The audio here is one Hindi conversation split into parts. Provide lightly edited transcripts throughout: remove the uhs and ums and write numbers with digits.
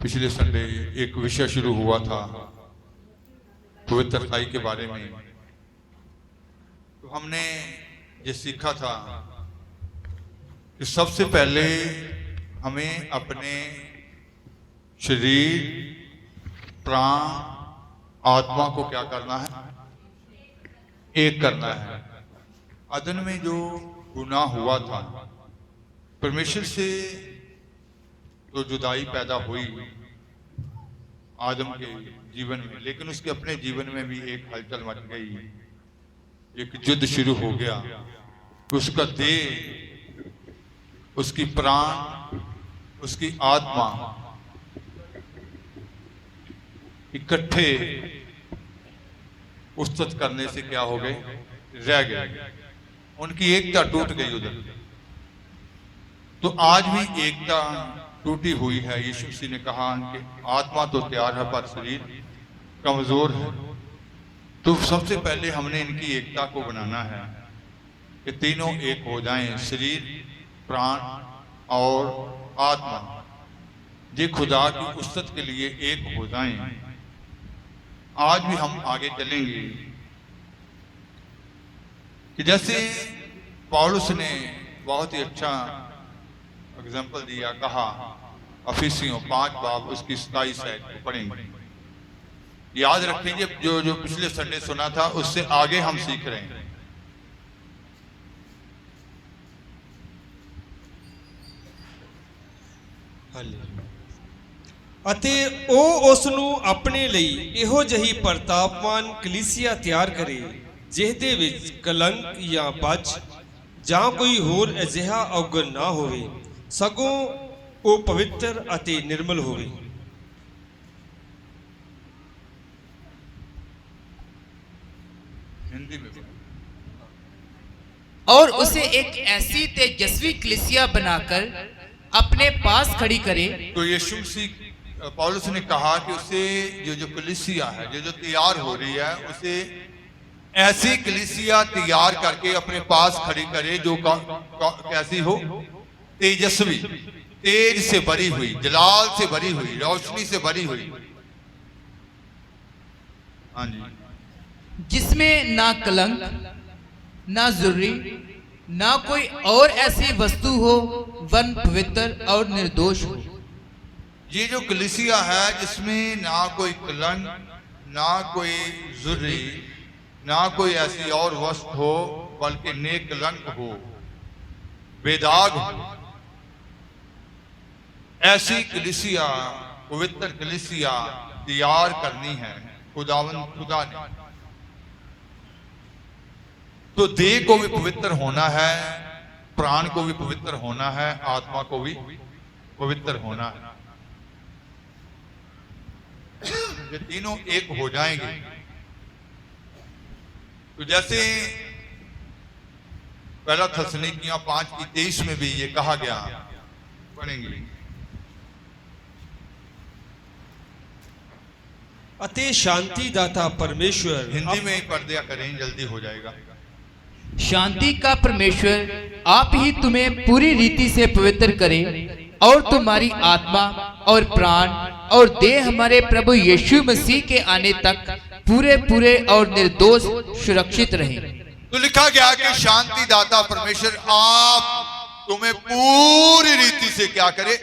पिछले संडे एक विषय शुरू हुआ था पवित्र खाई के बारे में। तो हमने ये सीखा था कि सबसे पहले हमें अपने शरीर, प्राण, आत्मा को क्या करना है? एक करना है। अदन में जो गुनाह हुआ था, परमेश्वर से तो जुदाई पैदा हुई आदम के जीवन में, लेकिन उसके अपने जीवन में भी एक हलचल मच गई, एक युद्ध शुरू हो गया। उसका देह, उसकी प्राण, उसकी आत्मा इकट्ठे उस्तत करने से क्या हो गए? रह गए। उनकी एकता टूट गई उधर। तो आज भी एकता टूटी हुई है। यीशु मसीह ने कहा कि आत्मा तो तैयार है पर शरीर कमजोर है। तो सबसे पहले हमने इनकी एकता को बनाना है कि तीनों एक हो जाएं, शरीर, प्राण और आत्मा। ये खुदा की उस्तत के लिए एक हो जाएं। आज भी हम आगे चलेंगे कि जैसे पौलुस ने बहुत ही अच्छा एग्जाम्पल दिया, कहा अफिसियों 5 बाब उसकी 27 आयत को पढ़ेंगे। याद रखेंगे जो पिछले संडे सुना था उससे आगे हम सीख रहे हैं। ਅਤੇ ਉਹ ਉਸ ਨੂੰ ਆਪਣੇ ਲਈ ਇਹੋ ਜਿਹੀ ਪ੍ਰਤਾਪਵਾਨ ਕਲੀਸਿਆ ਤਿਆਰ ਕਰੇ ਜਿਹਦੇ ਵਿੱਚ ਕਲੰਕ ਜਾਂ ਬਚ ਜਾਂ ਕੋਈ ਹੋਰ ਅਜਿਹਾ ਔਗਣ ਨਾ ਹੋਵੇ, ਸਗੋਂ ਉਹ ਪਵਿੱਤਰ ਅਤੇ ਨਿਰਮਲ ਹੋਵੇ। हिंदी में और उसे एक ऐसी तेजस्वी कलीसिया बनाकर अपने पास खड़ी करे। तो यीशु मसीह पौलुस ने कहा कि उसे जो कलीसिया है, जो तैयार हो रही है, उसे ऐसी कलीसिया तैयार करके अपने पास खड़ी करे जो कैसी हो? तेजस्वी, तेज से भरी हुई, जलाल से भरी हुई, रोशनी से भरी हुई। हाँ जी। जिसमें ना कलंक, ना जुर्री, ना कोई और ऐसी वस्तु हो, वन पवित्र और निर्दोष हो। ये जो कलीसिया है जिसमें ना कोई कलंक, ना कोई जुर्री, ना कोई ऐसी और वस्तु हो, बल्कि नेकलंक हो, बेदाग हो, ऐसी कलीसिया, पवित्र कलीसिया तैयार करनी है खुदा ने। तो देह को भी पवित्र होना है, प्राण को भी पवित्र होना है, आत्मा को भी पवित्र होना है। ये तीनों एक हो जाएंगे। तो जैसे पहला थस्सलुनीकियों 5:23 में भी ये कहा गया, पढ़ेंगे। ਅਤੇ शांति दाता परमेश्वर हिंदी में ही पढ़ दिया करें, जल्दी हो जाएगा। शांति का परमेश्वर आप ही तुम्हें पूरी रीति से पवित्र करे और तुम्हारी आत्मा और प्राण और देह हमारे प्रभु यीशु मसीह के आने तक पूरे पूरे और निर्दोष सुरक्षित रहे। तो लिखा गया कि शांति दाता परमेश्वर आप तुम्हें पूरी रीति से क्या करे?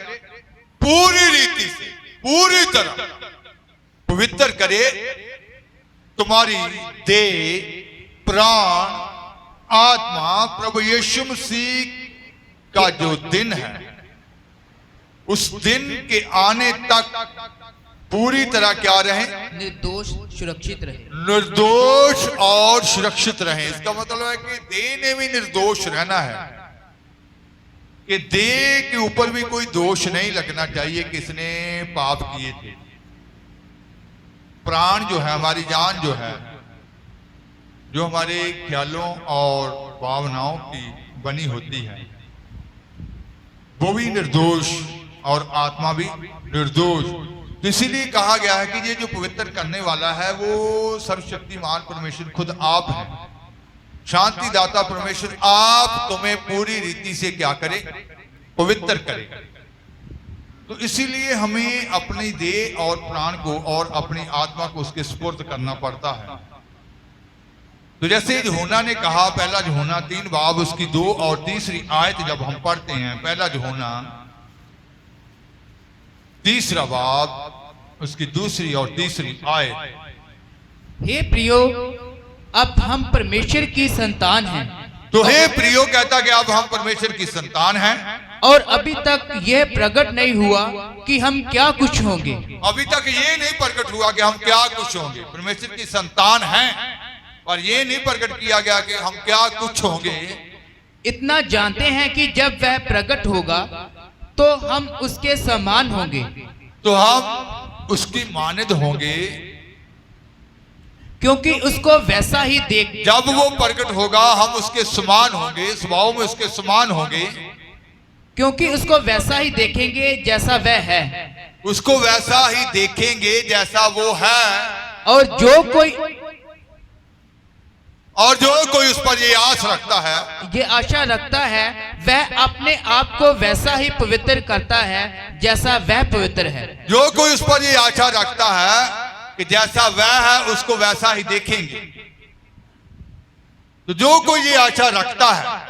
पूरी रीति से, पूरी तरह पवित्र करे। तुम्हारी देह, प्राण, आत्मा प्रभु यीशु मसीह का जो दिन है, उस दिन के आने तक पूरी तरह क्या रहे? निर्दोष सुरक्षित रहे। निर्दोष और सुरक्षित रहे। इसका मतलब है कि देह ने भी निर्दोष रहना है, कि देह के ऊपर भी कोई दोष नहीं लगना चाहिए कि इसने पाप किए थे। प्राण जो है, हमारी जान जो है, जो हमारे ख्यालों और भावनाओं की बनी होती है, वो भी निर्दोष और आत्मा भी निर्दोष। तो इसीलिए कहा गया है कि ये जो पवित्र करने वाला है वो सर्वशक्तिमान परमेश्वर खुद आप है। शांति दाता परमेश्वर आप तुम्हें पूरी रीति से क्या करे? पवित्र करे। तो इसीलिए हमें अपनी देह और प्राण को और अपनी आत्मा को उसके सुपुर्द करना पड़ता है। तो जैसे यूहन्ना ने कहा, पहला यूहन्ना 3 बाब उसकी 2 और 3 आयत जब हम पढ़ते हैं, पहला यूहन्ना 3 बाब उसकी 2 और 3 आयत। हे प्रियो, अब हम परमेश्वर की संतान हैं। तो हे प्रियो कहता कि अब हम परमेश्वर की संतान हैं, और अभी तक यह प्रकट नहीं हुआ कि हम क्या कुछ होंगे। अभी तक ये नहीं प्रकट हुआ कि हम क्या कुछ होंगे। परमेश्वर की संतान हैं, पर ये नहीं प्रकट किया गया कि हम क्या कुछ होंगे। इतना जानते हैं कि जब वह प्रकट होगा तो हम उसके समान होंगे, तो हम उसकी मानद होंगे, क्योंकि उसको वैसा ही देख। जब वो प्रकट होगा हम उसके समान होंगे, स्वभाव में उसके समान होंगे, क्योंकि उसको वैसा ही देखेंगे जैसा वह है। उसको वैसा ही देखेंगे जैसा वो है। और जो कोई उस पर ये आस रखता है, ये आशा रखता है, वह अपने आप को वैसा ही पवित्र करता है जैसा वह पवित्र है। जो कोई उस पर ये आशा रखता है कि जैसा वह है उसको वैसा ही देखेंगे। तो जो कोई ये आशा रखता है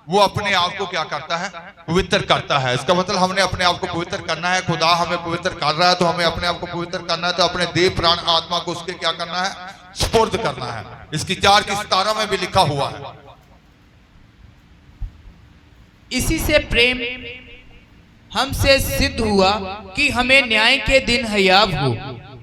वो अपने आप को क्या करता है? पवित्र करता है। इसका मतलब हमने अपने आप को पवित्र करना है। खुदा हमें पवित्र कर रहा है तो हमें अपने आप को पवित्र करना है। तो अपने देह प्राण आत्मा को उसके क्या करना है? सुपुर्द करना है। इसकी 4 की 17 में भी लिखा हुआ है। इसी से प्रेम हमसे सिद्ध हुआ कि हमें न्याय के दिन हयाव हो,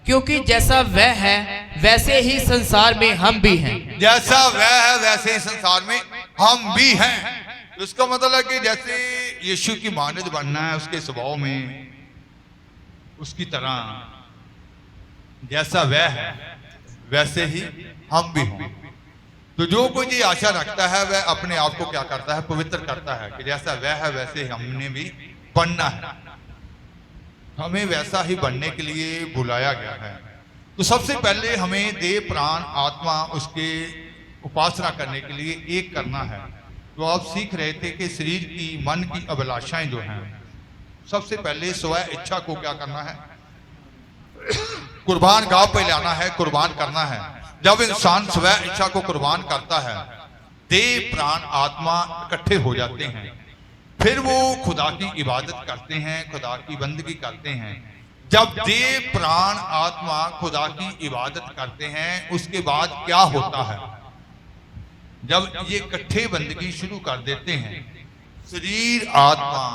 क्योंकि जैसा वह है वैसे ही संसार में हम भी हैं। जैसा वह है वैसे ही संसार में हम भी हैं। इसका मतलब है कि जैसे यीशु की मानद बनना है, उसके स्वभाव में उसकी तरह जैसा वह है वैसे ही हम भी हों। तो जो कोई ये आशा रखता है वह अपने आप को क्या करता है? पवित्र करता है कि जैसा वह है वैसे हमने भी बनना है। हमें वैसा ही बनने के लिए बुलाया गया है। तो सबसे पहले हमें देह प्राण आत्मा उसके उपासना करने के लिए एक करना है। तो आप सीख रहे थे कि शरीर की मन की अभिलाषाएं जो हैं, सबसे पहले स्व इच्छा को क्या करना है? कुर्बान गांव पे लाना है, कुर्बान करना है। जब इंसान स्व इच्छा को कुर्बान करता है, देह प्राण आत्मा इकट्ठे हो जाते हैं। फिर वो खुदा की इबादत करते हैं, खुदा की बंदगी करते हैं। जब देह प्राण आत्मा खुदा की इबादत करते हैं, उसके बाद क्या होता है? जब ये इकट्ठे बंदगी शुरू कर देते हैं, शरीर आत्मा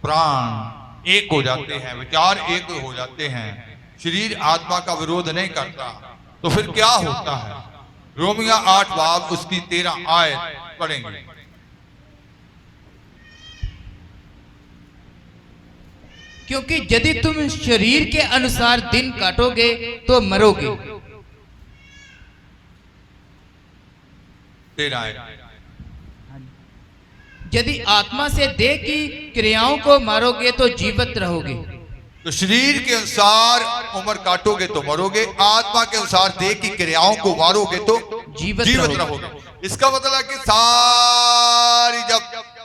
प्राण एक हो जाते हैं, विचार एक हो जाते हैं, शरीर आत्मा का विरोध नहीं करता, तो फिर क्या होता है? रोमिया 8 बाब उसकी 13 आयत पढ़ेंगे। क्योंकि यदि तुम शरीर के अनुसार दिन काटोगे तो मरोगे। 13 आयत। यदि आत्मा से देह की क्रियाओं को मारोगे तो जीवित रहोगे। तो शरीर के अनुसार उम्र काटोगे तो मरोगे, आत्मा के अनुसार देह की क्रियाओं को मारोगे तो जीवित रहोगे। इसका मतलब है कि सारी जब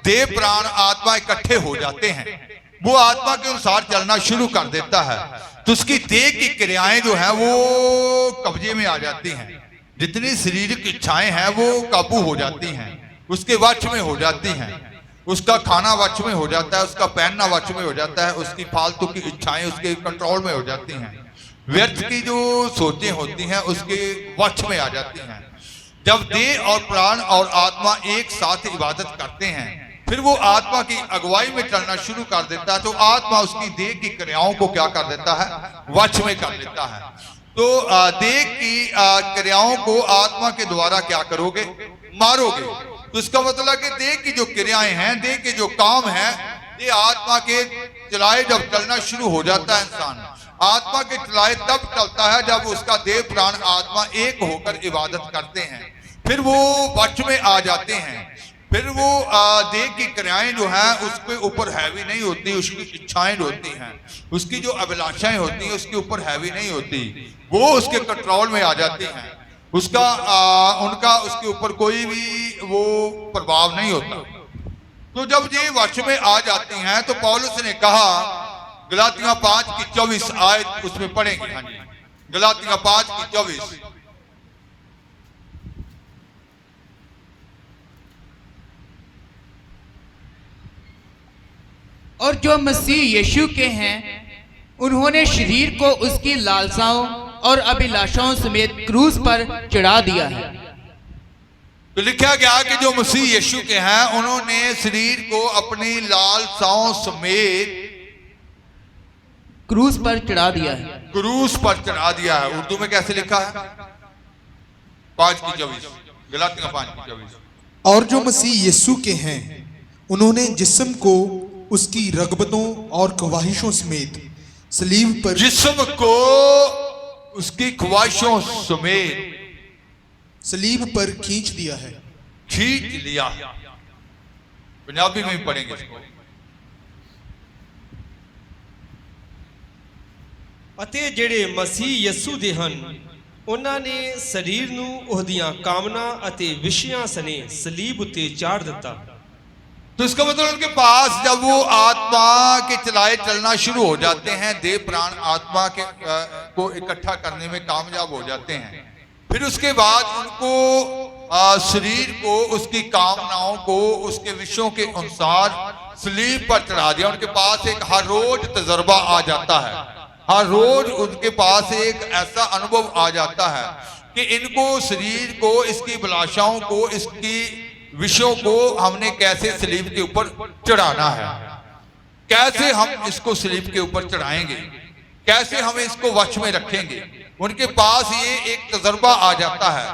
देह प्राण आत्मा इकट्ठे हो जाते हैं, वो आत्मा के अनुसार चलना शुरू कर देता है, तो उसकी देह की क्रियाएं जो है वो कब्जे में आ जाती हैं। जितनी शारीरिक इच्छाएं हैं वो काबू हो जाती हैं, उसके वश में हो जाती हैं। उसका खाना वश में हो जाता है, उसका पहनना वश में हो जाता है, उसकी फालतू की इच्छाएं उसके कंट्रोल में हो जाती हैं। व्यर्थ की जो सोचें होती हैं उसके वश में आ जाती हैं। जब देह और प्राण और आत्मा एक साथ इबादत करते हैं, फिर वो आत्मा की अगुवाई में चलना शुरू कर देता है, तो आत्मा उसकी देह की क्रियाओं को क्या कर देता है? वश में कर लेता है। तो देह की क्रियाओं को आत्मा के द्वारा क्या करोगे? मारोगे। तो इसका मतलब है कि देह की जो क्रियाएं हैं, देह के जो काम हैं, ये आत्मा के चलाए जब चलना शुरू हो जाता है इंसान, आत्मा के चलाए तब चलता है जब उसका देह प्राण आत्मा एक होकर इबादत करते हैं। फिर वो वश में आ जाते हैं। फिर वो देह की क्रियाएं जो हैं उसके ऊपर हैवी नहीं होती, उसकी इच्छाएं होती हैं, उसकी जो अभिलाषाएं होती हैं उसके ऊपर हैवी नहीं होती, वो उसके कंट्रोल में आ जाती हैं। उसका उनका उसके ऊपर कोई भी वो प्रभाव नहीं होता। तो जब ये वश में आ जाती हैं तो पौलुस ने कहा गलातियां 5 की 24 आयत उसमें पढ़ेंगे। हाँ जी, गलातियां 5 की 24। और जो मसीह यीशु के हैं उन्होंने शरीर को उसकी लालसाओं और अभिलाषाओं समेत क्रूस पर चढ़ा दिया है। तो लिखा गया कि जो मसीह यीशु के हैं उन्होंने शरीर को अपनी लालसाओं समेत क्रूस पर चढ़ा दिया है। क्रूस पर चढ़ा दिया है। उर्दू में कैसे लिखा है? 5 की 24, गलातियां 5 की 24। और जो मसीह यीशु के हैं उन्होंने जिस्म को उसकी रगबतों और ख्वाहिशों समेत सलीब पर जिस्म को उसकी ख्वाहिशों समेत सलीब पर खींच दिया है। खींच लिया। पंजाबी में भी पढ़ेंगे इसको। ਅਤੇ ਜਿਹੜੇ ਮਸੀਹ ਯਿਸੂ ਦੇ ਹਨ ਉਹਨਾਂ ਨੇ ਸਰੀਰ ਨੂੰ ਉਹਦੀਆਂ ਕਾਮਨਾ ਅਤੇ ਵਿਸ਼ਿਆਂ ਸਣੇ ਸਲੀਬ ਉੱਤੇ ਚਾੜ ਦਿੱਤਾ। तो इसका मतलब उनके पास जब वो आत्मा के चलाए चलना शुरू हो जाते हैं, देह प्राण आत्मा के को इकट्ठा करने में कामयाब हो जाते हैं, फिर उसके बाद उनको शरीर को उसकी कामनाओं को उसके विषयों के अनुसार सलीब पर चढ़ा दिया। उनके पास एक हर रोज तजर्बा आ जाता है, हर रोज उनके पास एक ऐसा अनुभव आ जाता है कि इनको शरीर को इसकी अभिलाषाओं को इसकी विषयों को हमने कैसे सलीब के ऊपर चढ़ाना है, कैसे हम इसको सलीब के ऊपर चढ़ाएंगे, कैसे हम इसको वश में रखेंगे। उनके पास ये एक तजर्बा आ जाता है,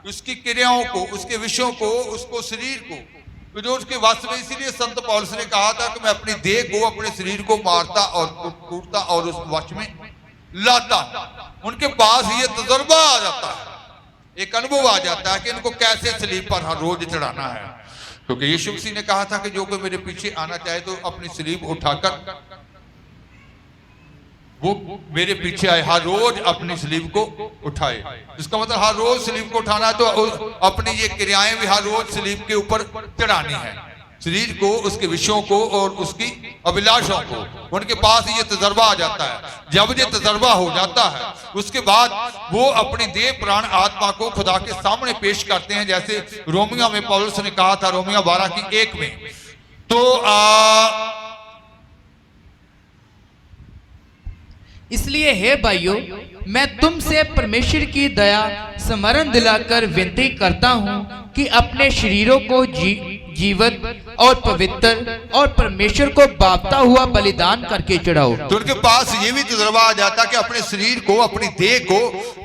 उसकी क्रियाओं को, उसके विषयों को, उसको शरीर को जो उसके वश में। इसीलिए संत पौलुस ने कहा था कि मैं अपनी देह को, अपने शरीर को मारता और कूटता और उस वश में लाता। उनके पास ये तजर्बा आ जाता है, एक अनुभव आ जाता है कि इनको कैसे सलीब पर हर रोज चढ़ाना है। क्योंकि यीशु मसीह ने कहा था कि जो कोई मेरे पीछे आना चाहे तो अपनी सलीब उठाकर वो मेरे पीछे आए, हर रोज अपनी सलीब को उठाए। इसका मतलब हर रोज सलीब को उठाना है, तो अपनी ये क्रियाएं भी हर रोज सलीब के ऊपर चढ़ानी है, शरीर को, उसके विषयों को और उसकी अभिलाषाओं को। उनके पास ये तजर्बा आ जाता है। जब ये तजर्बा हो जाता है उसके बाद वो अपनी देह प्राण आत्मा को खुदा के सामने पेश करते हैं। जैसे रोमिया में पौलुस ने कहा था, रोमिया 12 की 1 में, तो इसलिए हे भाइयों, मैं तुमसे परमेश्वर की दया स्मरण दिलाकर विनती करता हूँ कि अपने शरीरों को जीवित और पवित्र और परमेश्वर को भावता हुआ बलिदान करके चढ़ाओ। तो उनके पास ये भी तजुर्बा आ जाता कि अपने शरीर को, अपनी देह को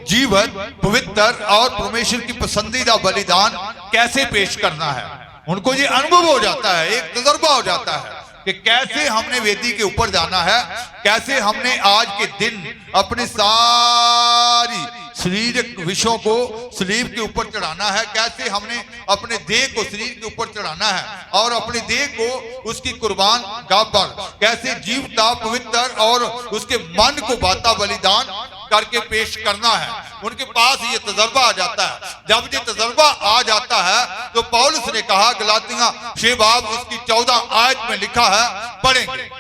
जीवित, पवित्र और परमेश्वर की पसंदीदा बलिदान कैसे पेश करना है। उनको ये अनुभव हो जाता है, एक तजुर्बा हो जाता है कि कैसे हमने वेदी के ऊपर जाना है, कैसे हमने आज के दिन अपनी सारी शरीरक विषयों को सलीब के ऊपर चढ़ाना है, कैसे हमने अपने देह को शरीर के ऊपर चढ़ाना है और अपने देह को उसकी कुर्बान गाह पर कैसे जीवता, पवित्र और उसके मन को भाता बलिदान करके पेश करना है। उनके पास ये तजर्बा आ जाता है। जब ये तजर्बा आ जाता है तो पौलुस ने कहा, गलातियां 6 बाब उसकी 14 आयत में लिखा है, पढ़ेंगे।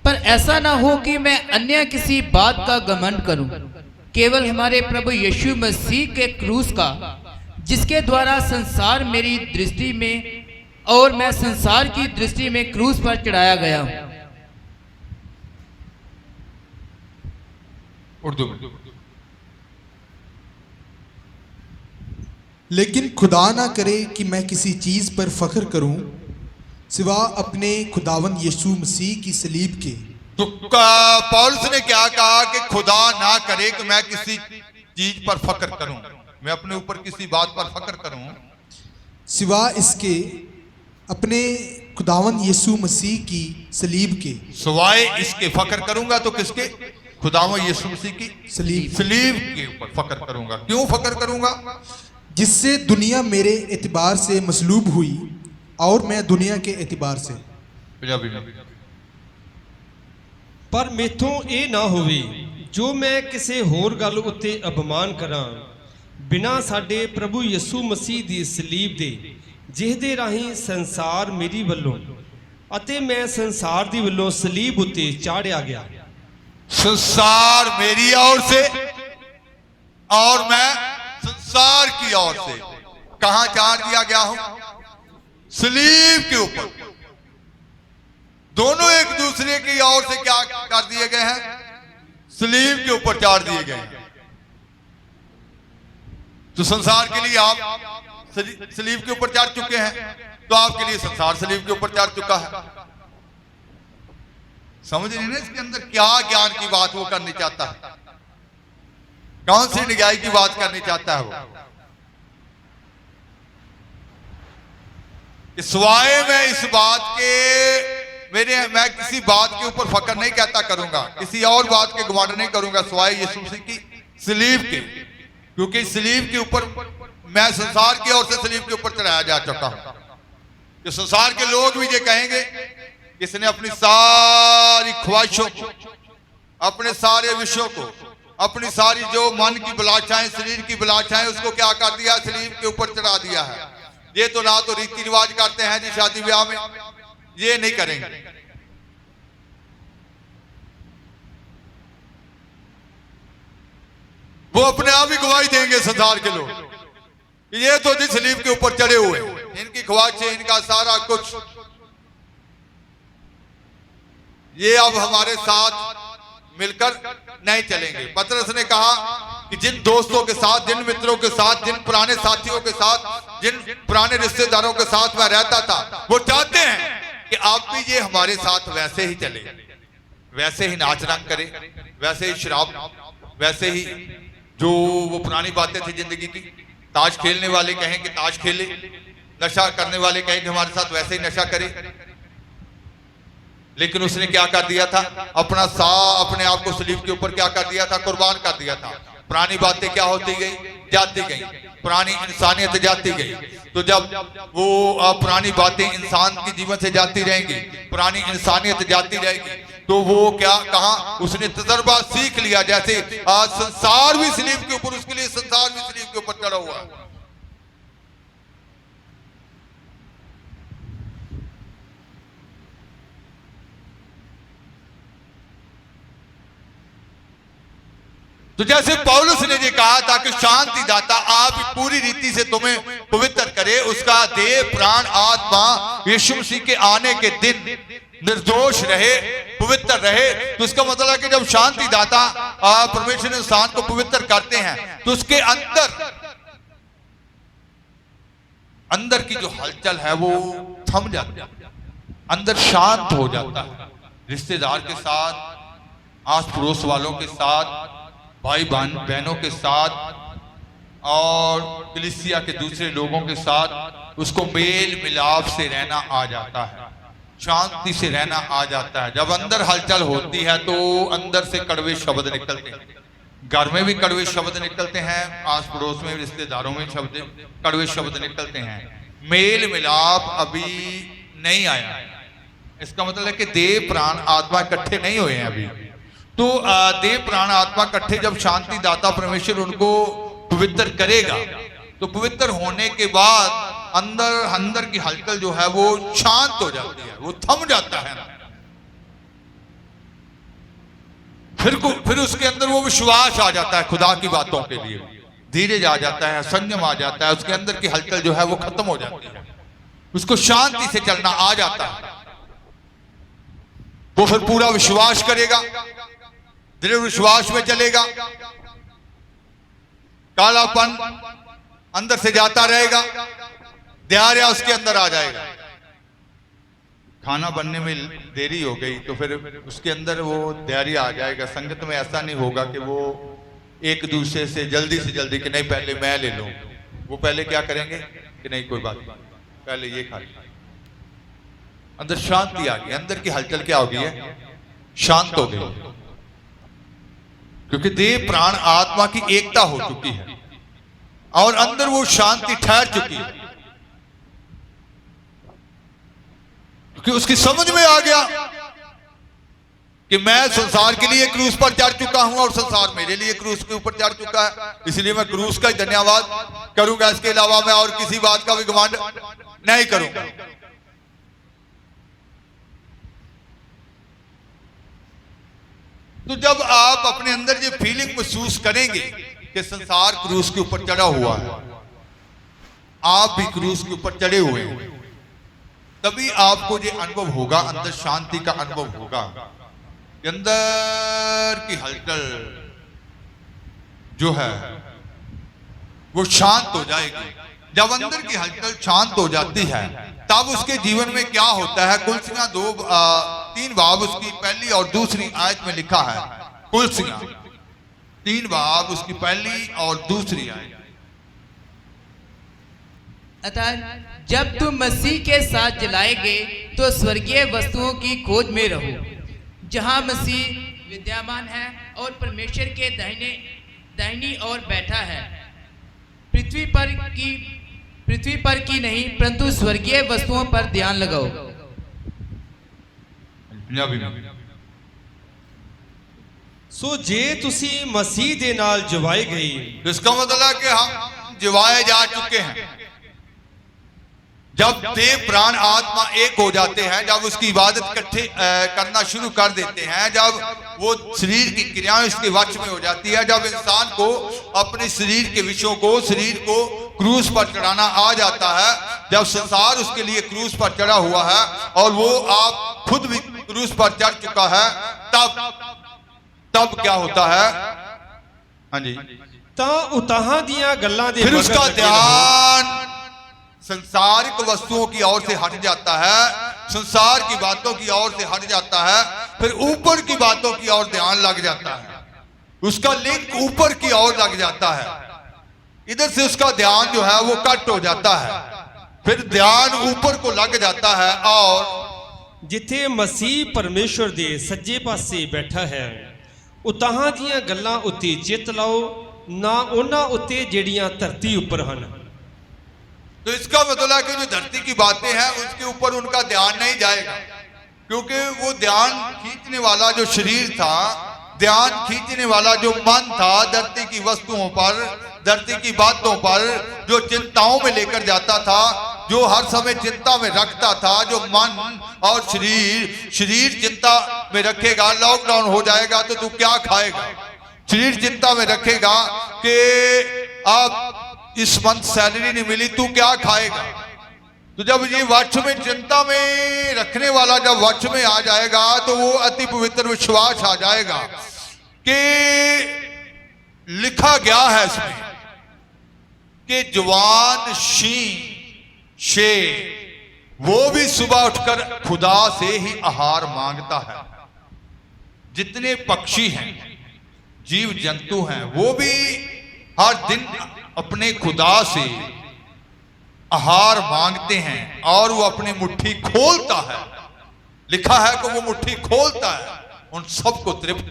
पर ऐसा ना हो कि मैं अन्य किसी बात का घमंड करूं, केवल हमारे प्रभु यीशु मसीह के क्रूस का, जिसके द्वारा संसार मेरी दृष्टि में और मैं संसार की दृष्टि में क्रूस पर चढ़ाया गया हूं। उर्दू में। लेकिन खुदा ना करे कि मैं किसी चीज पर फख्र करूं सिवा अपने खुदावन यीशु मसीह की सलीब के। तो पौलुस ने क्या कहा कि खुदा ना करे कि मैं किसी चीज पर फख्र करूं, मैं अपने ऊपर किसी बात पर फख्र करूं, सिवा इसके अपने खुदावन यीशु मसीह की सलीब के। सिवाय इसके फख्र करूंगा तो किसके? खुदावन यीशु मसीह की सलीब के ऊपर फख्र करूंगा। क्यों फख्र करूंगा? जिससे दुनिया मेरे एतबार से मसलूब हुई और मैं दुनिया के एतबार से। पंजाबी में। पर मेथों ਇਹ ਨਾ ਹੋਵੇ ਜੋ ਮੈਂ ਕਿਸੇ ਹੋਰ ਗੱਲ ਉੱਤੇ ਅਪਮਾਨ ਕਰਾਂ, ਬਿਨਾਂ ਸਾਡੇ ਪ੍ਰਭੂ ਯਿਸੂ ਮਸੀਹ ਦੀ ਸਲੀਬ ਦੇ, ਜਿਹਦੇ ਰਾਹੀਂ ਸੰਸਾਰ ਮੇਰੀ ਵੱਲੋਂ ਅਤੇ ਮੈਂ ਸੰਸਾਰ ਦੀ ਵੱਲੋਂ ਸਲੀਬ ਉੱਤੇ ਚਾੜਿਆ ਗਿਆ। संसार मेरी ओर से और मैं संसार की ओर से कहां चाड़ दिया गया हूं? सलीब के ऊपर। दोनों एक दूसरे की ओर से क्या कर दिए गए हैं? सलीब के ऊपर चाड़ दिए गए हैं। तो संसार के लिए आप सलीब के ऊपर चढ़ चुके हैं, तो आपके लिए संसार सलीब के ऊपर चढ़ चुका है। समझ नहीं ना इसके अंदर क्या ज्ञान की बात वो करनी चाहता है, कौन सी निगाही की बात करनी चाहता है वो? सिवाय मैं इस बात के मैं किसी बात के ऊपर फकर नहीं कहता करूंगा, किसी और बात के गवाह नहीं करूंगा सिवाय यीशु मसीह की सलीब के, क्योंकि सलीब के ऊपर मैं संसार की ओर से सलीब के ऊपर चढ़ाया जा चुका हूं। जो संसार के लोग भी ये कहेंगे, इसने अपनी सारी ख्वाहिशों को, अपने सारे विषयों को, अपनी सारी जो मन की बिलाशाएं, शरीर की बिलाशाएं, उसको क्या कर दिया? सलीब के ऊपर चढ़ा दिया है। ये तो ना तो रीति रिवाज करते हैं जी शादी ब्याह में, ये नहीं करेंगे। वो अपने आप ही गवाही देंगे संसार के लोग, ये तो जी सलीब के ऊपर चढ़े हुए, इनकी ख्वाहिशें, इनका सारा कुछ, ये अब हमारे साथ मिलकर नहीं चलेंगे। पतरस ने कहा कि जिन दोस्तों के साथ, जिन मित्रों के साथ, जिन पुराने साथियों के साथ, जिन पुराने रिश्तेदारों के साथ मैं रहता था, वो चाहते हैं कि आप भी ये हमारे साथ वैसे ही चले, वैसे ही नाच रंग करें, वैसे ही शराब, वैसे ही जो वो पुरानी बातें थी जिंदगी की। ताश खेलने वाले कहें कि ताश खेले, नशा करने वाले कहें कि हमारे साथ वैसे ही नशा करे। लेकिन उसने क्या कर दिया था? अपने आप को सलीब के ऊपर क्या कर दिया था? कुर्बान कर दिया था। पुरानी बातें क्या होती गई? जाती गई, पुरानी इंसानियत जाती गई। तो जब वो पुरानी बातें इंसान के जीवन से जाती रहेंगी, पुरानी इंसानियत जाती रहेगी, तो वो क्या कहा? उसने तजर्बा सीख लिया। जैसे आज संसार भी सलीब के ऊपर, उसके लिए संसार भी सलीब के ऊपर चढ़ा हुआ है। तो जैसे पौलुस ने ये कहा था कि शांति दाता आप पूरी रीति से तुम्हें पवित्र करे, उसका देह, प्राण, आत्मा यीशु मसीह के आने के दिन निर्दोष रहे, पवित्र रहे। तो इसका मतलब है कि जब शांति दाता परमेश्वर इंसान को पवित्र करते हैं, तो उसके अंदर की जो हलचल है वो थम जाती है, अंदर शांत हो जाता है। रिश्तेदार के साथ, आस पड़ोस वालों के साथ, भाई बहनों के साथ और कलीसिया के दूसरे लोगों के साथ उसको मेल मिलाप से रहना आ जाता है, शांति से रहना आ जाता है। जब अंदर हलचल होती है तो अंदर से कड़वे शब्द निकलते हैं, घर में भी कड़वे शब्द निकलते हैं, आस पड़ोस में, रिश्तेदारों में कड़वे शब्द निकलते हैं। मेल मिलाप अभी नहीं आया, इसका मतलब है कि देह, प्राण, आत्मा इकट्ठे नहीं हुए हैं अभी। तो देह, प्राण, आत्मा इकट्ठे जब शांति दाता परमेश्वर उनको पवित्र करेगा, तो पवित्र होने के बाद अंदर की हलचल जो है वो शांत हो जाती है, वो थम जाता है। फिर उसके अंदर वो विश्वास आ जाता है खुदा की बातों के लिए, धीरज आ जाता है, संयम आ जाता है, उसके अंदर की हलचल जो है वो खत्म हो जाती है, उसको शांति से चलना आ जाता है। वो फिर पूरा विश्वास करेगा, दृढ़ विश्वास में चलेगा, कालापन अंदर से जाता रहेगा, धैर्य उसके अंदर आ जाएगा। खाना बनने में देरी हो गई तो फिर उसके अंदर वो धैर्य आ जाएगा। संगत में ऐसा नहीं होगा कि वो एक दूसरे से जल्दी कि नहीं पहले मैं ले लूं, वो पहले क्या करेंगे कि नहीं कोई बात नहीं, पहले ये खा लिया। अंदर शांति आ गई, अंदर की हलचल क्या हो गई है? शांत हो गई, क्योंकि देह, प्राण, आत्मा की एकता हो चुकी है और अंदर वो शांति ठहर चुकी है, क्योंकि उसकी समझ में आ गया कि मैं संसार के लिए क्रूस पर चढ़ चुका हूं और संसार मेरे लिए क्रूस के ऊपर चढ़ चुका है, इसलिए मैं क्रूस का ही धन्यवाद करूंगा। इसके अलावा मैं और किसी बात का भी घमंड नहीं करूंगा। तो जब आप अपने अंदर ये फीलिंग महसूस करेंगे कि संसार क्रूस के ऊपर चढ़ा हुआ है, आप भी क्रूस के ऊपर चढ़े हुए हैं, तभी आपको ये अनुभव होगा, अंदर शांति का अनुभव होगा कि अंदर की हलचल जो है वो शांत हो जाएगी। जब अंदर की हलचल शांत हो जाती है तब उसके जीवन में क्या होता है। कुलसियां 3 बाब उसकी पहली और दूसरी आयत में लिखा है। कुलसियां 3 बाब उसकी पहली और दूसरी आयत। अतः जब तुम मसीह के साथ जलाए गए तो स्वर्गीय वस्तुओं की खोज में रहो, जहां मसीह विद्यमान है और परमेश्वर के दाहिनी ओर बैठा है। पृथ्वी पर की नहीं परंतु स्वर्गीय वस्तुओं पर ध्यान लगाओ। सो जे तुसी मसीह दे नाल जवाए गए, इसका मतलब है कि हम जिवाए जा चुके हैं। जब देह प्राण आत्मा एक हो जाते हैं, जब उसकी इबादत इकट्ठे करना शुरू कर देते हैं, जब वो शरीर की क्रियाएं उसके वश में हो जाती है, जब इंसान को अपने शरीर के विषयों को, शरीर को क्रूस पर चढ़ाना आ जाता है, जब संसार उसके लिए क्रूस पर चढ़ा हुआ है और वो आप खुद भी क्रूस पर चढ़ चुका है, तब क्या होता है? हाँ जी, ता उताहां दियां गल्लां दे फिर उसका मगर लगे ध्यान संसारिक वस्तुओं की ओर से हट जाता है, संसार की बातों की ओर से हट जाता है, फिर ऊपर की बातों की ओर ध्यान लग जाता है, उसका लिंक ऊपर की ओर लग जाता है। इधर से उसका ध्यान जो है वो कट हो जाता है, फिर ध्यान ऊपर को लग जाता है और जिथे मसीह परमेश्वर दे सज्जे पासे बैठा है, उताहां दियां गल्लां उत्ते चित लाओ, ना उन्हां उत्ते जेड़ियां धरती उपर हन। तो इसका मतलब है कि जो धरती की बातें हैं उसके ऊपर उनका ध्यान नहीं जाएगा, क्योंकि वो ध्यान खींचने वाला जो शरीर था, ध्यान खींचने वाला जो मन था, धरती की वस्तुओं पर, धरती की बातों पर जो चिंताओं में लेकर जाता था, जो हर समय चिंता में रखता था, जो मन और शरीर चिंता में रखेगा, लॉकडाउन हो जाएगा तो तू क्या खाएगा, शरीर चिंता में रखेगा कि आप इस मंथ सैलरी नहीं मिली, तू क्या खाएगा। तो जब ये वश में चिंता में रखने वाला जब वश में आ जाएगा तो वो अति पवित्र विश्वास आ जाएगा कि लिखा गया है इसमें कि जवान शेर वो भी सुबह उठकर खुदा से ही आहार मांगता है। जितने पक्षी हैं, जीव जंतु हैं, वो भी हर दिन अपने खुदा से आहार मांगते हैं और वो अपनी मुट्ठी खोलता है। लिखा है कि वो मुट्ठी खोलता है, उन सबको तृप्त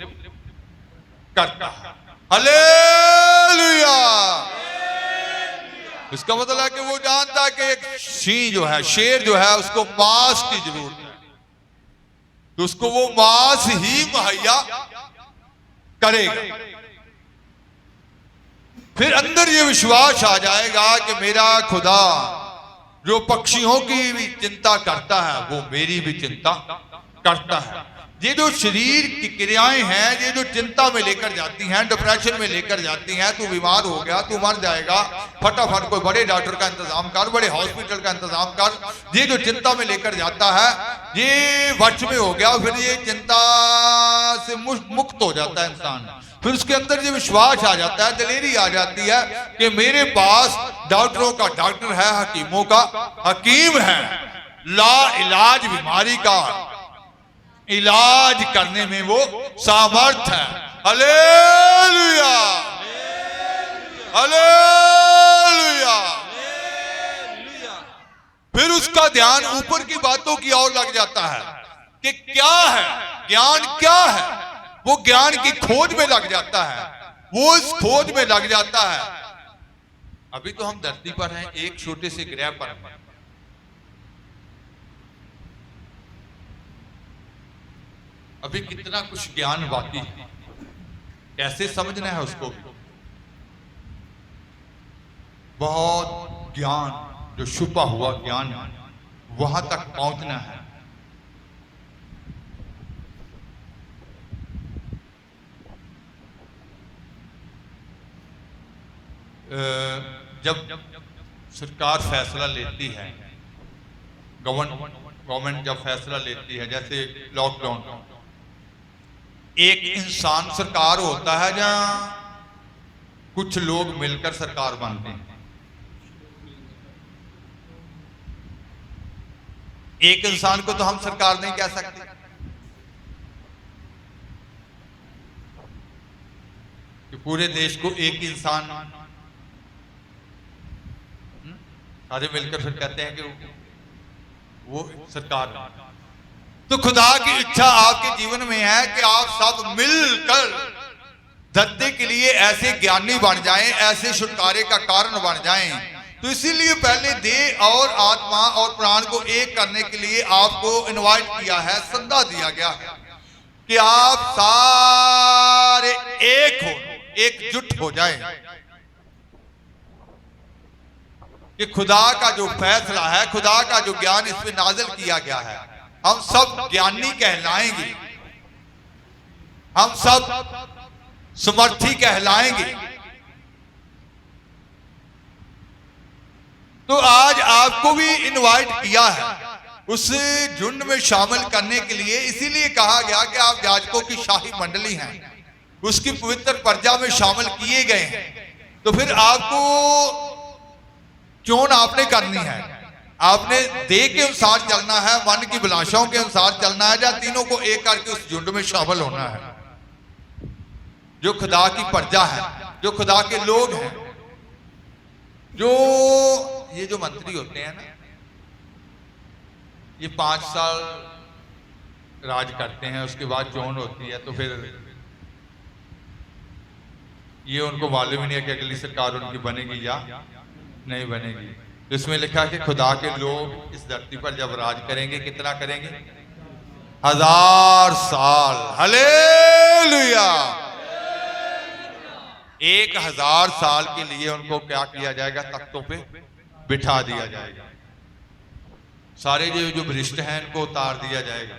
करता है। हालेलुया। इसका मतलब है कि वो जानता है कि एक सिंह जो है, शेर जो है, उसको मांस की जरूरत है, तो उसको वो मांस ही मुहैया करेगा। फिर अंदर ये विश्वास आ जाएगा कि मेरा खुदा जो पक्षियों की भी चिंता करता है वो मेरी भी चिंता करता है। ये जो शरीर की क्रियाएं हैं, ये जो चिंता में लेकर जाती हैं, डिप्रेशन में लेकर जाती हैं, तू बीमार हो गया, तू मर जाएगा, फटाफट कोई बड़े डॉक्टर का इंतजाम कर, बड़े हॉस्पिटल का इंतजाम कर, ये जो चिंता में लेकर जाता है ये वश में हो गया। फिर ये चिंता से मुक्त हो जाता है इंसान, फिर उसके अंदर ये विश्वास आ जाता है, दिलेरी आ जाती है कि मेरे पास डॉक्टरों का डॉक्टर है, हकीमों का हकीम है, ला इलाज बीमारी का इलाज करने में वो सामर्थ है। Hallelujah, hallelujah. फिर उसका ध्यान ऊपर की बातों की ओर लग जाता है कि क्या है ज्ञान, क्या है, वो ज्ञान की खोज में लग जाता है, वो इस खोज में लग जाता है। अभी तो हम धरती पर हैं, एक छोटे से ग्रह पर हैं, अभी कितना कुछ ज्ञान बाकी है, कैसे समझना है उसको भी। बहुत ज्ञान जो छुपा हुआ ज्ञान है वहां तक पहुंचना है। जब सरकार फैसला लेती है, गवर्नमेंट जब फैसला लेती है, जैसे लॉकडाउन, एक इंसान सरकार होता है या कुछ लोग मिलकर सरकार बनते हैं? एक इंसान को तो हम सरकार नहीं कह सकते, कि पूरे देश को एक इंसान सारे मिलकर फिर कहते हैं कि वो सरकार। तो खुदा की इच्छा आपके जीवन में है कि आप सब मिलकर धरती के लिए ऐसे ज्ञानी बन जाएं, ऐसे छुटकारे का कारण बन जाएं। तो इसीलिए पहले देह और आत्मा और प्राण को एक करने के लिए आपको इनवाइट किया है, संदा दिया गया है कि आप सारे एक हो, एकजुट हो जाएं। कि खुदा का जो फैसला है, खुदा का जो ज्ञान इस पे नाजिल किया गया है, हम सब ज्ञानी कहलाएंगे, हम सब समर्थी कहलाएंगे। तो आज आपको भी इनवाइट किया है उस झुंड में शामिल करने के लिए। इसीलिए कहा गया कि आप याजकों की शाही मंडली हैं, उसकी पवित्र प्रजा में शामिल किए गए हैं। तो फिर आपको चोन आपने करनी है, आपने देह के अनुसार चलना है, मन की अभिलाषाओं के अनुसार चलना है, या तीनों को एक करके उस झुंड में शामिल होना है। जो खुदा की प्रजा है, जो खुदा के लोग हैं, जो ये जो मंत्री होते हैं ना, ये 5 साल राज करते हैं, उसके बाद चोन होती है, तो फिर ये उनको मालूम ही नहीं है कि अगली सरकार उनकी बनेगी या नहीं बनेगी। तो इसमें लिखा है कि खुदा के लोग इस धरती पर जब राज करेंगे, कितना करेंगे? 1000 साल। हालेलुया। 1000 साल के लिए उनको क्या किया जाएगा? तख्तों पे बिठा दिया जाएगा। सारे जो भ्रष्ट हैं इनको उतार दिया जाएगा।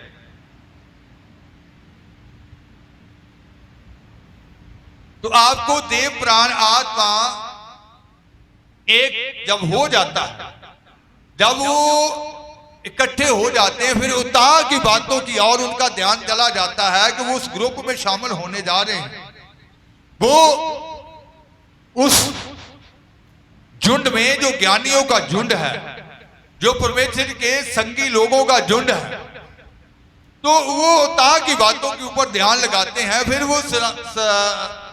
तो आपको देव, प्राण, आत्मा एक जब हो जाता है, जब वो इकट्ठे हो जाते हैं, फिर उतार की बातों की और उनका ध्यान चला जाता है कि वो उस ग्रुप में शामिल होने जा रहे हैं। वो उस झुंड में जो ज्ञानियों का झुंड है, जो परमेश्वर के संगी लोगों का झुंड है, तो वो उतार की बातों के ऊपर ध्यान लगाते हैं। फिर वो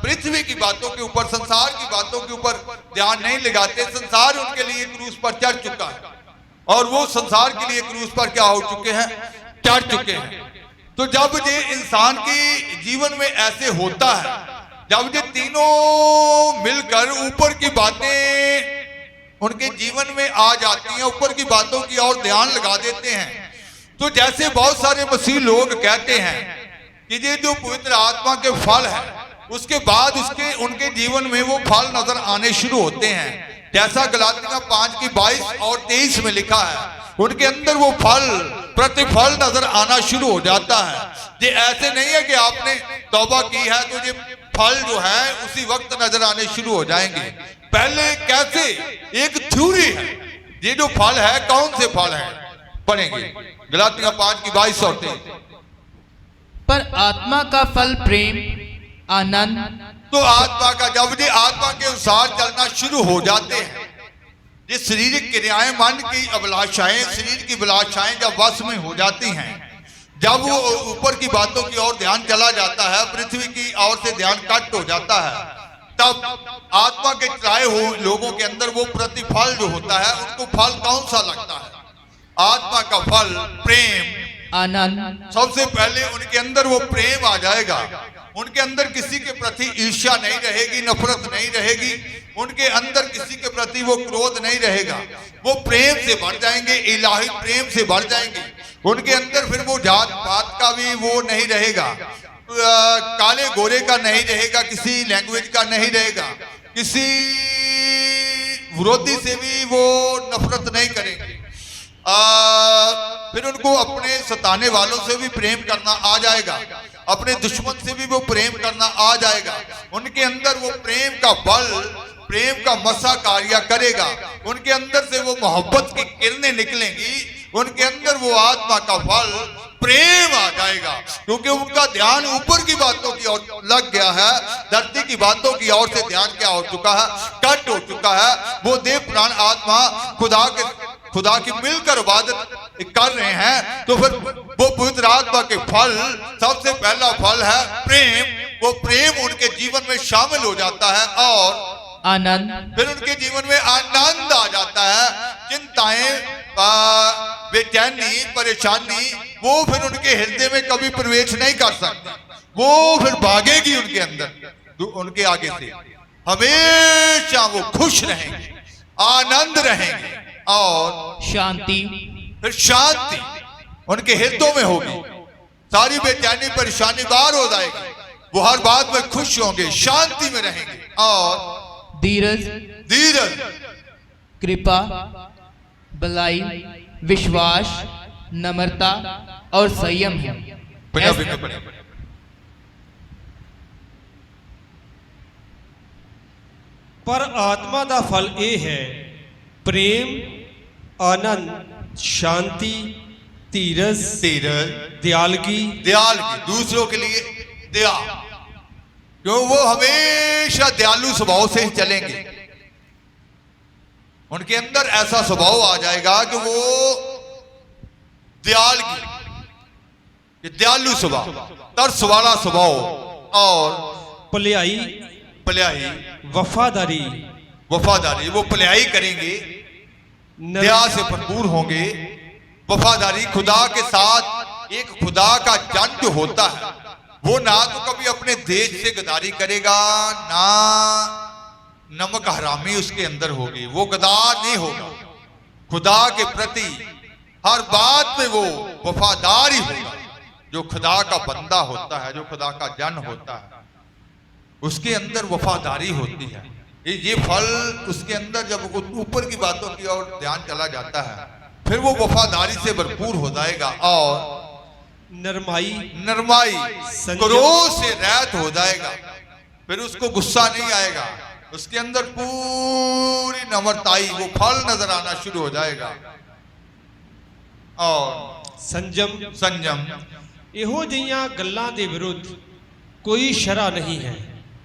पृथ्वी की बातों के ऊपर, संसार की बातों के ऊपर ध्यान नहीं लगाते। संसार उनके लिए क्रूस पर चढ़ चुका है और वो संसार के लिए क्रूस पर क्या हो चुके हैं? चढ़ चुके हैं। तो जब ये इंसान के जीवन में ऐसे होता है, जब ये तीनों मिलकर ऊपर की बातें उनके जीवन में आ जाती हैं, ऊपर की बातों की ओर ध्यान लगा देते हैं, तो जैसे बहुत सारे मसीह लोग कहते हैं कि ये जो पवित्र आत्मा के फल है, उसके बाद उनके जीवन में वो फल नजर आने शुरू होते हैं। जैसा गलातिया 5:22 और 23 में लिखा है, उनके अंदर वो फल, प्रतिफल नजर आना शुरू हो जाता है। ये ऐसे नहीं है कि आपने तौबा की है तो ये फल जो है उसी वक्त नजर आने शुरू हो जाएंगे। पहले कैसे? एक थ्योरी है, ये जो फल है कौन से फल है, पढ़ेंगे गलातिया 5:22 और 23। पर आत्मा का फल प्रेम, आनंद। तो आत्मा का, जब ये आत्मा के अनुसार चलना शुरू हो जाते हैं, ये शारीरिक क्रियाएं, मन की अभिलाषाएं, शरीर की अभिलाषाएं जब वश में हो जाती हैं, जब वो ऊपर की बातों की ओर ध्यान चला जाता है, पृथ्वी की ओर से ध्यान कट हो जाता है, तब आत्मा के चलाए हुए लोगों के अंदर वो प्रतिफल जो होता है, उनको फल कौन सा लगता है? आत्मा का फल प्रेम, आनंद। सबसे पहले उनके अंदर वो प्रेम आ जाएगा। उनके अंदर किसी के प्रति ईर्ष्या नहीं रहेगी, नफरत नहीं रहेगी, उनके अंदर किसी के प्रति वो क्रोध नहीं रहेगा। वो प्रेम से भर जाएंगे, इलाही प्रेम से भर जाएंगे। उनके अंदर फिर वो जात पात का भी वो नहीं रहेगा, काले गोरे का नहीं रहेगा, किसी लैंग्वेज का नहीं रहेगा, किसी विरोधी से भी वो नफरत नहीं करेंगे। फिर उनको अपने सताने वालों से भी प्रेम करना आ जाएगा, अपने दुश्मन से भी वो प्रेम करना आ जाएगा। उनके अंदर वो प्रेम का बल, प्रेम का मसा कार्य करेगा। उनके अंदर से वो मोहब्बत की किरणें निकलेंगी, उनके अंदर वो आत्मा का फल प्रेम आ जाएगा, क्योंकि उनका ध्यान ऊपर की बातों की ओर लग गया है, धरती की बातों की ओर से ध्यान क्या हो चुका है, कट हो चुका है। वो देव प्राण आत्मा खुदा की मिलकर इबादत कर रहे हैं। तो फिर वो पवित्र आत्मा के फल, सबसे पहला फल है प्रेम। वो प्रेम उनके जीवन में शामिल हो जाता है और आनंद, फिर उनके जीवन में आनंद आ जाता है। चिंताएं, बेचैनी, परेशानी वो फिर उनके हृदय में कभी प्रवेश नहीं कर सकती, वो फिर भागेगी उनके अंदर, उनके आगे से। हमेशा वो खुश रहेंगे, आनंद रहेंगे और शांति, फिर शांति उनके हृदयों में होगी। सारी बेचैनी परेशानी बाहर हो जाएगी, वो हर बात में खुश होंगे, शांति में रहेंगे। और धीरज, कृपा, भलाई, विश्वास, नम्रता और संयम है। पर आत्मा का फल ये है प्रेम, आनंद, शांति, धीरज, दयालगी, दूसरों के लिए दया, क्यों वो हमेशा दयालु स्वभाव से ही चलेंगे। उनके अंदर ऐसा स्वभाव आ जाएगा कि वो दयालु स्वभाव, तरस वाला स्वभाव और भलाई, वफादारी, वो भलाई करेंगे, दया से भरपूर होंगे। वफादारी, खुदा के साथ एक खुदा का जन जो होता है वो ना तो कभी अपने देश से गद्दारी करेगा, ना नमक हरामी उसके अंदर होगी, वो गद्दार नहीं होगा। खुदा के प्रति हर बात में वो वफादार ही होगा। जो खुदा का बंदा होता है, जो खुदा का जन होता है, उसके अंदर वफादारी होती है। ये फल उसके अंदर जब ऊपर की बातों की ओर ध्यान चला जाता है, फिर वो वफादारी से भरपूर हो जाएगा और नरमाई, क्रोध से रहित हो जाएगा। फिर उसको गुस्सा नहीं आएगा, उसके अंदर पूरी नम्रताई, वो फल नजर आना शुरू हो जाएगा। और संयम, ਇਹੋ ਜਿਹੀਆਂ ਗੱਲਾਂ ਦੇ ਵਿਰੁੱਧ कोई शरा नहीं है।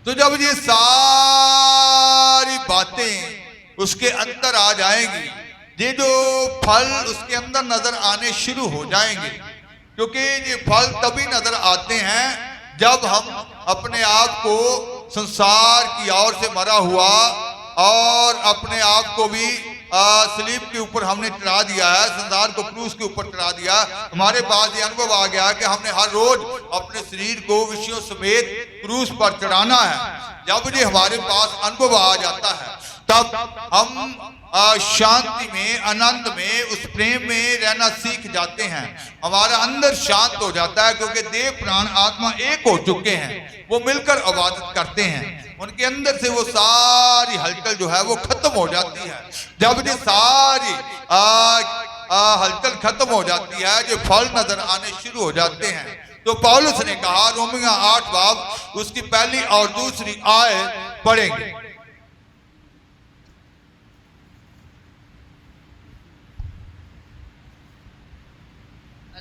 तो जब ये सारी बातें उसके अंदर आ जाएंगी, ये जो फल उसके अंदर नजर आने शुरू हो जाएंगे, क्योंकि ये फल तभी नजर आते हैं जब हम अपने आप को संसार की ओर से मरा हुआ और अपने आप को भी सलीब के ऊपर हमने चढ़ा दिया है, संसार को क्रूस के ऊपर चढ़ा दिया। हमारे पास ये अनुभव आ गया कि हमने हर रोज अपने शरीर को विषयों समेत क्रूस पर चढ़ाना है। जब ये हमारे पास अनुभव आ जाता है, तब हम शांति में, आनंद में, उस प्रेम में रहना सीख जाते हैं। हमारा अंदर शांत हो जाता है, क्योंकि देह प्राण आत्मा एक हो चुके हैं, वो मिलकर इबादत करते हैं। उनके अंदर से वो सारी हलचल जो है वो खत्म हो जाती है। जब ये सारी हलचल खत्म हो जाती है, जो फल नजर आने शुरू हो जाते हैं, तो पौलुस ने कहा, रोमियो 8 बाब उसकी पहली और दूसरी आयत पढ़ेंगे।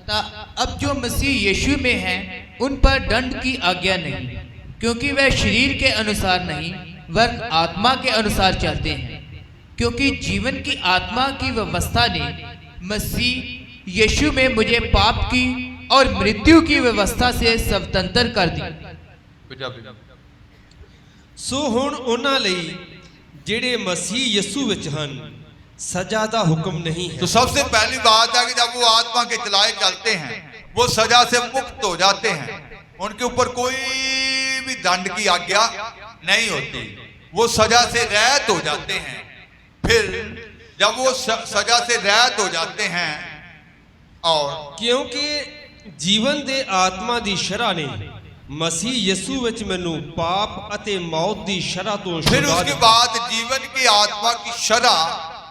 अब जो मसीह यीशु में हैं, उन पर दंड की आज्ञा नहीं, क्योंकि वह शरीर के अनुसार नहीं वरन आत्मा के अनुसार चलते हैं। क्योंकि जीवन की आत्मा की व्यवस्था ने मसीह यीशु में मुझे पाप की और मृत्यु की व्यवस्था से स्वतंत्र कर दी। सो हुण उन्हां लई जिहड़े मसीह यीशु विच हन, सजा का हुक्म नहीं है। तो सबसे पहली बात है कि जब वो आत्मा के चलाए चलते हैं, वो सजा से मुक्त हो जाते हैं। उनके ऊपर कोई भी दंड की आज्ञा नहीं होती, वो सजा से रहित हो जाते हैं। फिर जब वो सजा से रहित हो जाते हैं और ਕਿਉਂਕਿ ਜੀਵਨ ਦੇ ਆਤਮਾ ਦੀ ਸ਼ਰ੍ਹਾ ਨੇ ਮਸੀਹ ਯਿਸੂ ਵਿੱਚ ਮੈਨੂੰ ਪਾਪ ਅਤੇ ਮੌਤ ਦੀ ਸ਼ਰ੍ਹਾ ਤੋਂ फिर ਛੁਡਾ उसके ਦਿੱਤਾ। बाद जीवन की आत्मा की शरह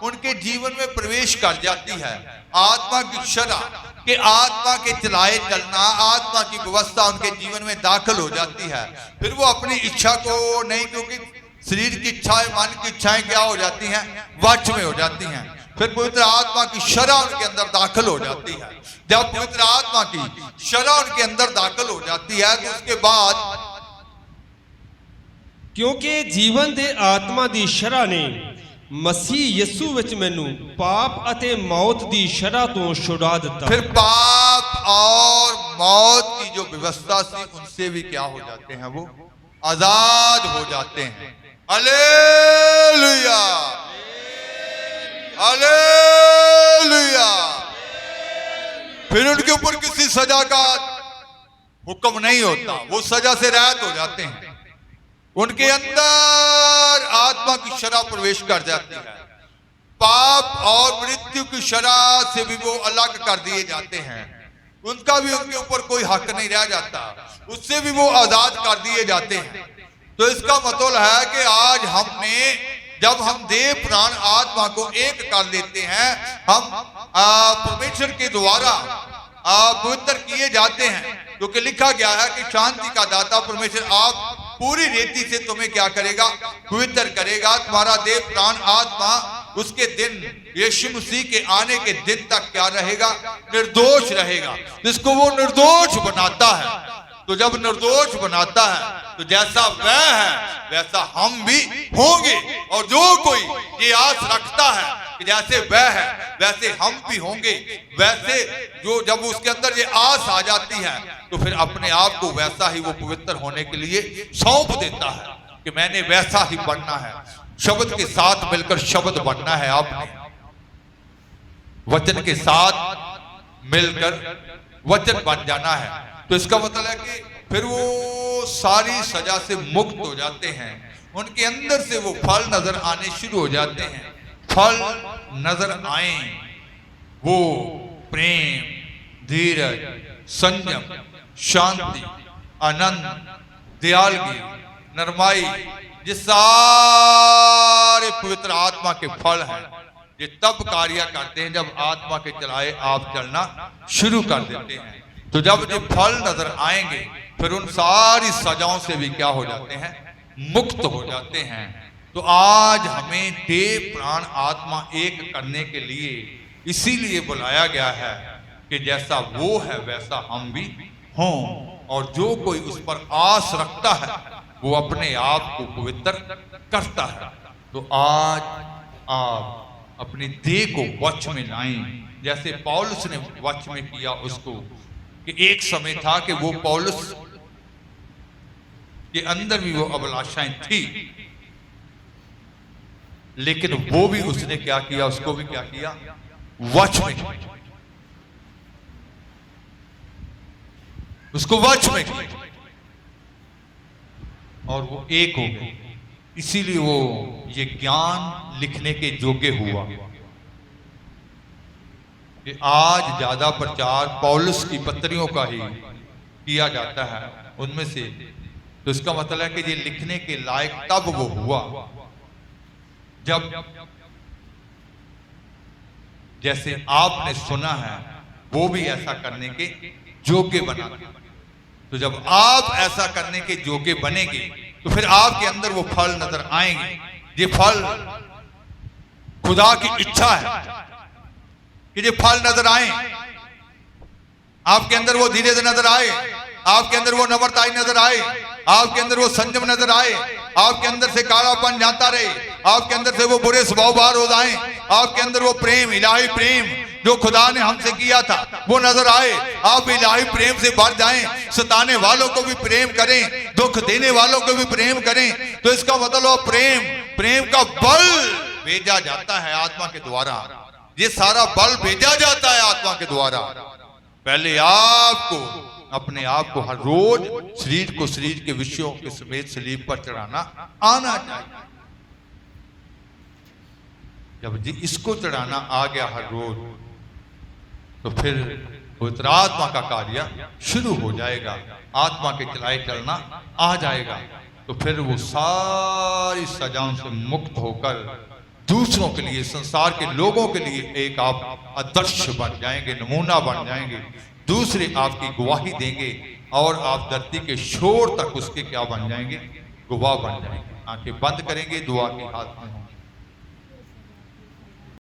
उनके जीवन में प्रवेश कर जाती है। आत्मा की शरह कि आत्मा के चलाए चलना, आत्मा की व्यवस्था उनके जीवन में दाखिल हो जाती है। फिर वो अपनी इच्छा को नहीं, क्योंकि शरीर की इच्छाएं, मन की इच्छाएं क्या हो जाती हैं, वश में हो जाती हैं। फिर पवित्र आत्मा की शरह उनके अंदर दाखिल हो जाती है। जब पवित्र आत्मा की शरह उनके अंदर दाखिल हो जाती है तो उसके बाद ਕਿਉਂਕਿ ਜੀਵਨ ਦੇ ਆਤਮਾ ਦੀ ਸ਼ਰ੍ਹਾ ਨੇ ਮਸੀਹ ਯਿਸੂ ਵਿੱਚ ਮੈਨੂੰ ਪਾਪ ਅਤੇ ਮੌਤ ਦੀ ਸ਼ਰ੍ਹਾ ਤੋਂ ਛੁਡਾ ਦਿੱਤਾ। फिर पाप और मौत की जो व्यवस्था थी उनसे भी क्या हो जाते हैं, वो आजाद हो जाते हैं। Hallelujah, hallelujah. फिर उनके ऊपर किसी सजा का हुक्म नहीं होता, वो सजा से रहित हो जाते हैं। उनके अंदर आत्मा की शरह प्रवेश कर जाती है। पाप और मृत्यु की शरह से भी वो अलग कर दिए जाते हैं। उनका भी उनके ऊपर कोई हक नहीं रह जाता, उससे भी वो आजाद कर दिए जाते हैं। तो इसका मतलब है कि आज हमने, जब हम देह प्राण आत्मा को एक कर लेते हैं, हम परमेश्वर के द्वारा पवित्र किए जाते हैं। क्योंकि लिखा गया है कि शांति का दाता परमेश्वर आप पूरी रीति से तुम्हें क्या करेगा, पवित्र करेगा। तुम्हारा देह प्राण आत्मा उसके दिन, यीशु मसीह के आने के दिन तक क्या रहेगा, निर्दोष रहेगा। जिसको वो निर्दोष बनाता है, तो जब निर्दोष बनाता है तो जैसा वह है वैसा हम भी होंगे। और जो कोई ये आस रखता है कि जैसे वह है वैसे हम भी होंगे, वैसे जो जब उसके अंदर ये आस आ जाती है तो फिर अपने आप को वैसा ही वो पवित्र होने के लिए सौंप देता है कि मैंने वैसा ही बनना है। शब्द के साथ मिलकर शब्द बनना है, आपने वचन के साथ मिलकर वचन बन जाना है। तो इसका मतलब है कि फिर वो सारी सजा से मुक्त हो जाते हैं। उनके अंदर से वो फल नजर आने शुरू हो जाते हैं। फल नजर आए वो प्रेम, धीरज, संयम, शांति, आनंद, दयालुगी, नरमाई, ये सारे पवित्र आत्मा के फल हैं। ये तब कार्य करते हैं जब आत्मा के चलाए आप चलना शुरू कर देते हैं। तो जब ये फल नजर आएंगे फिर उन सारी सजाओं से भी क्या हो जाते हैं, मुक्त हो जाते हैं। तो आज हमें देह प्राण आत्मा एक करने के लिए इसीलिए बुलाया गया है कि जैसा वो है वैसा हम भी हों। और जो कोई उस पर आस रखता है वो अपने आप को पवित्र करता है। तो आज आप अपनी देह को वश में लाएं, जैसे पौलुस ने वश में किया उसको। कि एक समय था कि वो पौलुस के अंदर भी वो अभिलाषाएं थी, लेकिन वो भी उसने क्या किया, उसको भी क्या किया, वश में, उसको वश में, और वो एक हो गए। इसीलिए वो ये ज्ञान लिखने के योग्य हुआ। कि आज ज्यादा प्रचार पौलुस की पत्रियों का ही किया जाता है उनमें से। तो इसका मतलब है कि ये लिखने के लायक तब वो हुआ जब, जैसे आपने सुना है, वो भी ऐसा करने के योग्य बना। तो जब आप ऐसा करने के योग्य बनेंगे तो फिर आपके अंदर वो फल नजर आएंगे। ये फल खुदा की इच्छा है कि ये फल नजर आए आपके अंदर, वो धीरज नजर आए आपके अंदर, वो नम्रताई नजर आए आपके अंदर, वो संयम नजर आए आपके अंदर से कालापन जाता रहे, आपके अंदर से वो बुरे स्वभाव बाहर हो जाए, आपके अंदर वो प्रेम, इलाही प्रेम जो खुदा ने हमसे किया था वो नजर आए। आप इलाही प्रेम से भर जाएं, सताने वालों को भी प्रेम करें, दुख देने वालों को भी प्रेम करें। तो इसका मतलब प्रेम का बल भेजा जाता है आत्मा के द्वारा। ये सारा बल भेजा जाता है आत्मा के द्वारा। पहले आपको अपने आप को हर रोज शरीर के विषयों के समेत सलीब पर चढ़ाना आना चाहिए। जब इसको चढ़ाना आ गया हर रोज, तो फिर पवित्र आत्मा का कार्य शुरू हो जाएगा, आत्मा के चलाए चलना आ जाएगा। तो फिर वो सारी सजाओं से मुक्त होकर दूसरों के लिए, संसार के लोगों के लिए एक आप आदर्श बन जाएंगे, नमूना बन जाएंगे। दूसरे आपकी गवाही देंगे और आप धरती के शोर तक उसके क्या बन जाएंगे, गवाह बन जाएंगे। आंखें बंद करेंगे, दुआ के हाथ में